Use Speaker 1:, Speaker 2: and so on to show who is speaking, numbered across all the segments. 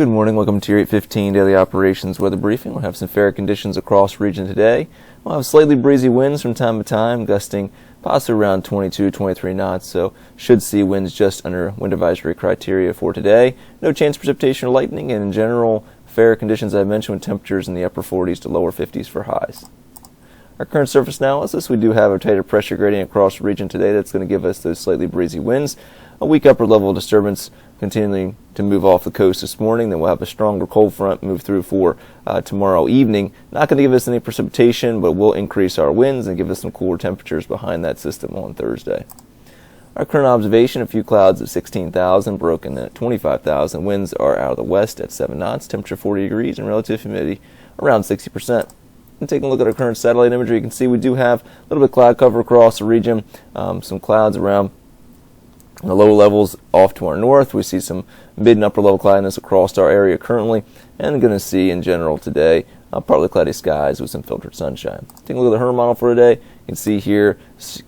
Speaker 1: Good morning. Welcome to your 8:15 daily operations weather briefing. We'll have some fair conditions across the region today. We'll have slightly breezy winds from time to time, gusting possibly around 22-23 knots, so should see winds just under wind advisory criteria for today. No chance of precipitation or lightning, and in general, fair conditions I mentioned with temperatures in the upper 40s to lower 50s for highs. Our current surface analysis, we do have a tighter pressure gradient across the region today that's going to give us those slightly breezy winds. A weak upper level disturbance continuing to move off the coast this morning. Then we'll have a stronger cold front move through for tomorrow evening. Not going to give us any precipitation, but will increase our winds and give us some cooler temperatures behind that system on Thursday. Our current observation, a few clouds at 16,000, broken at 25,000. Winds are out of the west at 7 knots, temperature 40 degrees, and relative humidity around 60%. And taking a look at our current satellite imagery, you can see we do have a little bit of cloud cover across the region, some clouds around the lower levels off to our north. We see some mid and upper level cloudiness across our area currently, and going to see in general today partly cloudy skies with some filtered sunshine. Taking a look at the HRM model for today, you can see here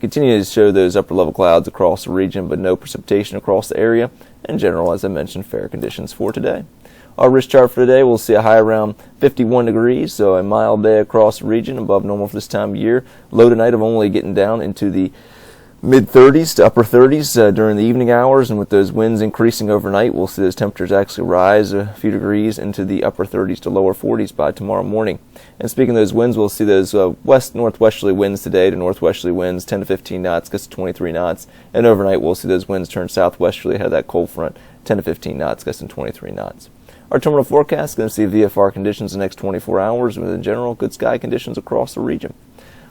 Speaker 1: continue to show those upper level clouds across the region, but no precipitation across the area. In general, as I mentioned, fair conditions for today. Our risk chart for today, we'll see a high around 51 degrees, so a mild day across the region, above normal for this time of year. Low tonight of only getting down into the mid-30s to upper 30s during the evening hours, and with those winds increasing overnight, we'll see those temperatures actually rise a few degrees into the upper 30s to lower 40s by tomorrow morning. And speaking of those winds, we'll see those west-northwesterly winds today to northwesterly winds, 10 to 15 knots, gets to 23 knots, and overnight we'll see those winds turn southwesterly ahead of that cold front, 10 to 15 knots, gets to 23 knots. Our terminal forecast is going to see VFR conditions the next 24 hours with, in general, good sky conditions across the region.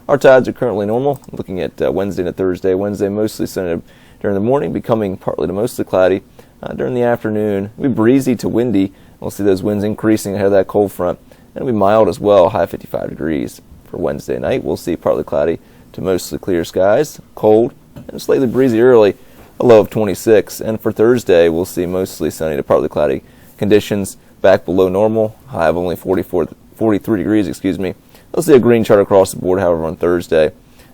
Speaker 1: Our tides are currently normal, looking at Wednesday to Thursday. Wednesday mostly sunny during the morning, becoming partly to mostly cloudy. During the afternoon, it'll be breezy to windy. We'll see those winds increasing ahead of that cold front. And it'll be mild as well, high 55 degrees. For Wednesday night, we'll see partly cloudy to mostly clear skies, cold, and slightly breezy early, a low of 26. And for Thursday, we'll see mostly sunny to partly cloudy conditions, back below normal, high of only 43 degrees, We'll see a green chart across the board, however, on Thursday.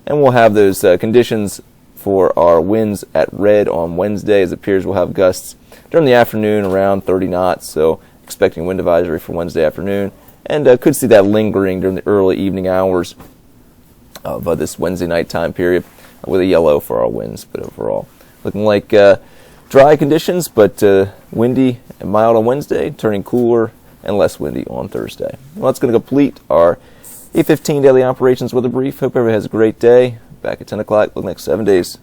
Speaker 1: And we'll have those conditions for our winds at red on Wednesday, as it appears we'll have gusts during the afternoon around 30 knots, so expecting wind advisory for Wednesday afternoon. And could see that lingering during the early evening hours of this Wednesday night time period with a yellow for our winds. But overall, looking like dry conditions, but windy and mild on Wednesday, turning cooler and less windy on Thursday. Well, that's going to complete our 8:15 daily operations weather brief. Hope everybody has a great day. Back at 10 o'clock, the next 7 days.